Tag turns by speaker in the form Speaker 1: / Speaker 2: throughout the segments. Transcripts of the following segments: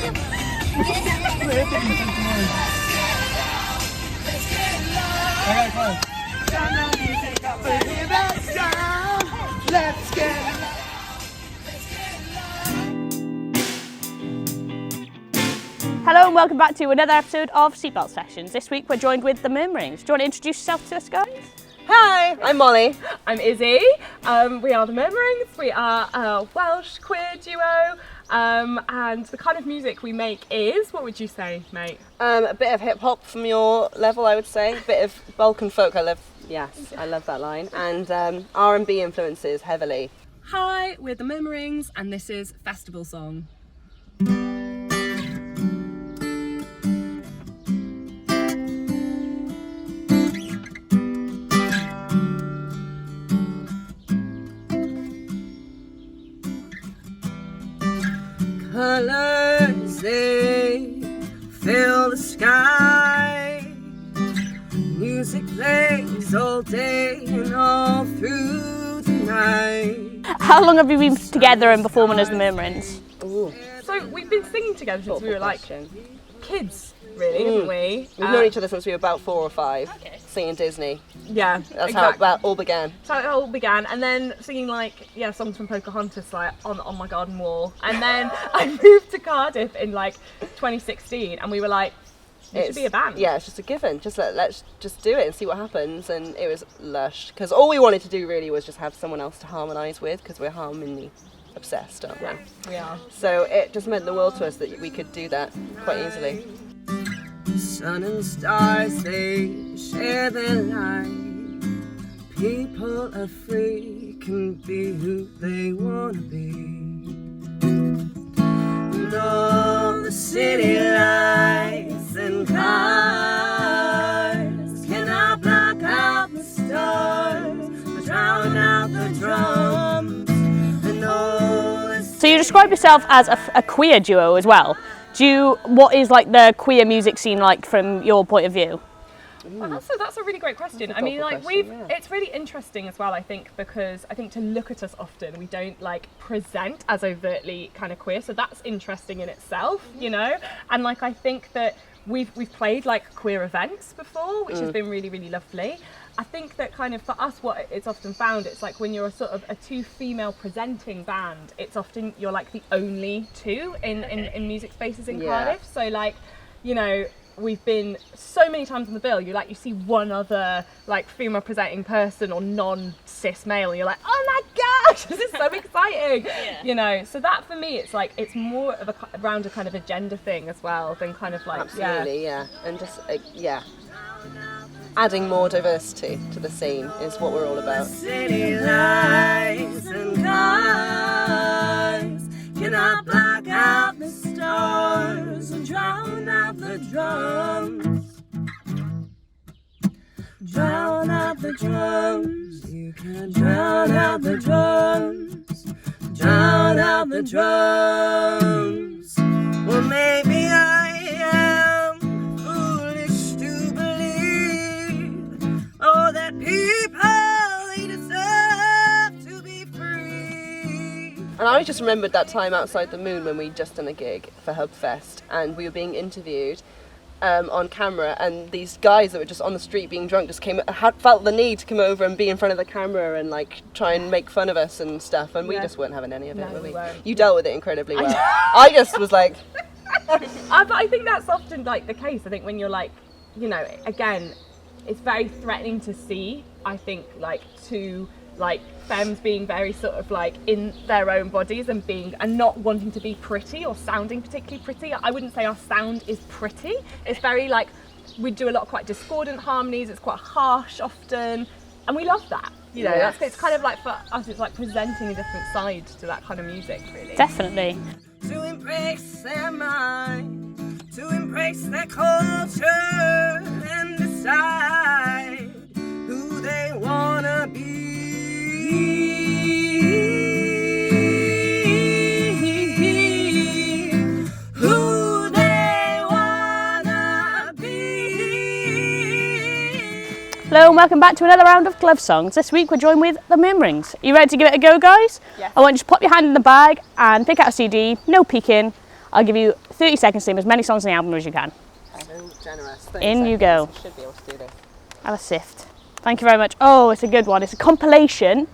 Speaker 1: Hello and welcome back to another episode of Seatbelt Sessions. This week we're joined with the Mermerings. Do you want to introduce yourself to us, guys?
Speaker 2: Hi, I'm Molly.
Speaker 3: I'm Izzy. We are the Mermerings. We are a Welsh queer duo, and the kind of music we make is, what would you say, mate?
Speaker 2: A bit of hip hop from your level, I would say. A bit of Balkan folk. I love that line. And R&B influences heavily.
Speaker 3: Hi, we're the Mermerings, and this is Festival Song.
Speaker 2: Colours, they fill the sky. Music plays all day and all through the night.
Speaker 1: How long have you been together and performing as the Mermerings?
Speaker 2: Ooh.
Speaker 3: So we've been singing together since we were like kids, really, haven't we?
Speaker 2: We've known each other since we were about 4 or 5, singing Disney.
Speaker 3: Yeah,
Speaker 2: That's how it all began.
Speaker 3: So it all began, and then singing songs from Pocahontas on my garden wall. And then I moved to Cardiff in 2016, and we were like, it should be a band.
Speaker 2: Yeah, it's just a given. Let's just do it and see what happens. And it was lush, because all we wanted to do really was just have someone else to harmonise with, because we're harmony obsessed, aren't we?
Speaker 3: Yeah, we are.
Speaker 2: So it just meant the world to us that we could do that quite easily. Sun and stars, they share their light. People are free, can be who they want to be. And all the city lights and cars cannot block out the stars, but drown out the drums. And all the
Speaker 1: So you describe yourself as a queer duo as well. What is the queer music scene like from your point of view?
Speaker 3: Well, that's a really great question. I mean, it's really interesting as well, I think, because I think to look at us often, we don't present as overtly kind of queer. So that's interesting in itself, you know? And I think that we've played queer events before, which has been really, really lovely. I think that kind of for us, what it's often found, it's when you're a sort of a 2 female presenting band, it's often you're the only 2 in music spaces in Cardiff. So you know, we've been so many times on the bill, you see one other female presenting person or non-cis male, and you're like, oh my gosh, this is so exciting. You know, so that for me, it's more of around a kind of agenda thing as well than kind of
Speaker 2: absolutely, yeah. And just adding more diversity to the scene is what we're all about. City lights and cars cannot block out the stars and drown out the drums. Drown out the drums. You can drown out the drums. Drown out the drums. Well, maybe I am foolish to believe, that people, they deserve to be free. And I just remembered that time outside the Moon when we'd just done a gig for Hubfest, and we were being interviewed on camera, and these guys that were just on the street being drunk just felt the need to come over and be in front of the camera and try and make fun of us and stuff, and we just weren't having any of it, were we? You dealt with it incredibly well. I just was like...
Speaker 3: But I think that's often the case. I think when you're you know, again, it's very threatening to see, I think, two femmes being very sort of in their own bodies and not wanting to be pretty or sounding particularly pretty. I wouldn't say our sound is pretty. It's very we do a lot of quite discordant harmonies. It's quite harsh often, and we love that. You know, it's kind of for us, it's presenting a different side to that kind of music, really.
Speaker 1: Definitely.
Speaker 2: To embrace their mind, to embrace their culture and decide who they wanna be. Who they wanna be.
Speaker 1: Hello and welcome back to another round of Glove Songs. This week we're joined with the Mermerings. Are you ready to give it a go, guys?
Speaker 3: Yes.
Speaker 1: I want you to pop your hand in the bag and pick out a CD, no peeking, I'll give you 30 seconds to name as many songs on the album as you can.
Speaker 2: So generous.
Speaker 1: In you go.
Speaker 2: I should be able to do this.
Speaker 1: Have a sift. Thank you very much. Oh, it's a good one. It's a compilation,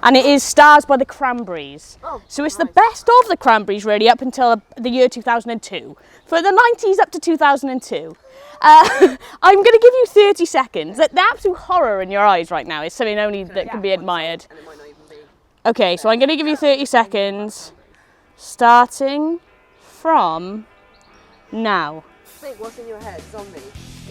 Speaker 1: and it is Stars by the Cranberries.
Speaker 2: Oh,
Speaker 1: So it's the best of the Cranberries, really, up until the year 2002. For the 90s up to 2002. I'm going to give you 30 seconds. The absolute horror in your eyes right now is something only that can be admired.
Speaker 2: And it might not even be.
Speaker 1: Okay, so I'm going to give you 30 seconds, starting from now.
Speaker 2: Think what's in your head? Zombie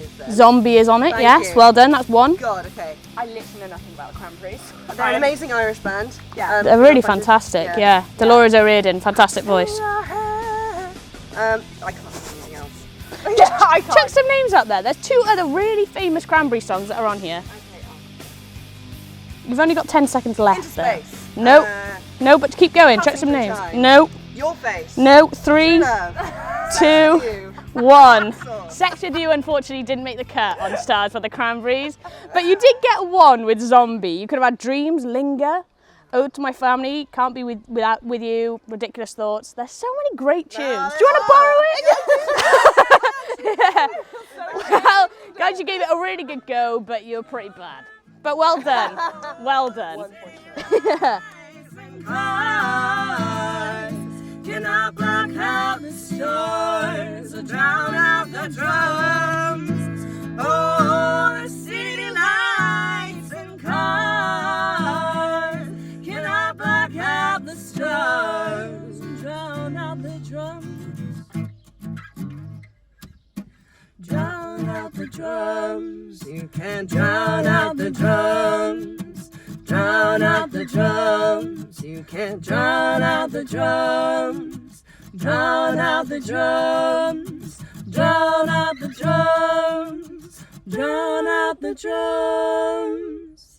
Speaker 2: is there.
Speaker 1: Zombie is on it,
Speaker 2: Thank
Speaker 1: yes.
Speaker 2: you.
Speaker 1: Well done, that's one.
Speaker 2: God, okay.
Speaker 3: I literally know nothing about the Cranberries.
Speaker 2: They're an amazing Irish band.
Speaker 3: Yeah.
Speaker 1: They're really fantastic, yeah. Dolores O'Riordan, fantastic voice.
Speaker 2: I can't sing anything else.
Speaker 3: I can't.
Speaker 1: Chuck some names up there. There's 2 other really famous Cranberry songs that are on here.
Speaker 2: Okay,
Speaker 1: You've only got 10 seconds left
Speaker 2: Into
Speaker 1: there.
Speaker 2: Space.
Speaker 1: Nope. No, but keep going. Chuck some
Speaker 2: Passing
Speaker 1: names.
Speaker 2: through time.
Speaker 1: Nope.
Speaker 2: Your Face.
Speaker 1: No. 3,
Speaker 2: Love.
Speaker 1: 2,
Speaker 2: You.
Speaker 1: 1.
Speaker 2: Sauce.
Speaker 1: Sex With You unfortunately didn't make the cut on Stars for the Cranberries, but you did get 1 with Zombie. You could have had Dreams, Linger, Ode to My Family, Can't Be With You, Ridiculous Thoughts. There's so many great tunes. Do you want to borrow it? Yeah. Well, guys, you gave it a really good go, but you're pretty bad. But well done. Well done.
Speaker 2: Can I block out the stars or drown out the drums? Oh, the city lights and cars. Can I block out the stars and drown out the drums? Drown out the drums. You can't drown out the drums. Drown out the drums. You can't drown out the drums. Drown out the drums. Drown out the drums. Drown out the drums.